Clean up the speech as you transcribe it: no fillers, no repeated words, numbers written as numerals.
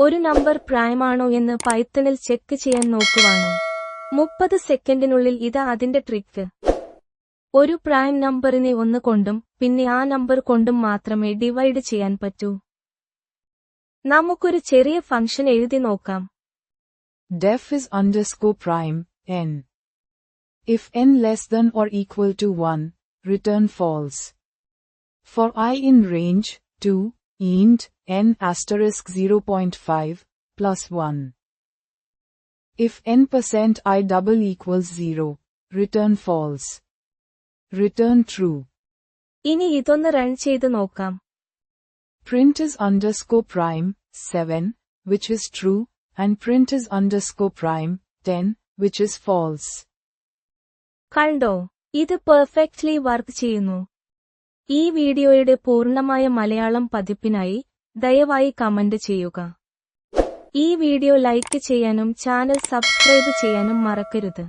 ഒരു number prime ആണോ എന്ന് പൈത്തണിൽ ചെക്ക് ചെയ്യാൻ നോക്കുവാണോ? 30 സെക്കൻഡിനുള്ളിൽ ഇതാ അതിന്റെ ട്രിക്ക്. ഒരു പ്രൈം നമ്പറിനെ 1 കൊണ്ടും പിന്നെ ആ നമ്പർ കൊണ്ടും മാത്രമേ ഡിവൈഡ് ചെയ്യാൻ പറ്റൂ. നമുക്കൊരു ചെറിയ ഫംഗ്ഷൻ എഴുതി നോക്കാം. Def is underscore prime, n. If n less than or equal to 1, return false. For I in range, 2, int, n asterisk 0.5, plus 1. If n% I double equals 0, return false. Return true. ഇനി ഇതൊന്ന് run ചെയ്ത് നോക്കാം. Print is underscore prime, 7, which is true, and print is underscore prime, 10, which is false. കണ്ടോ? ഇത് perfectly work ചെയ്യുന്നു. ഈ വീഡിയോയുടെ പൂർണ്ണമായ മലയാളം പതിപ്പിനായി ദയവായി കമന്റ് ചെയ്യുക. ഈ വീഡിയോ ലൈക്ക് ചെയ്യാനും ചാനൽ സബ്സ്ക്രൈബ് ചെയ്യാനും മറക്കരുത്.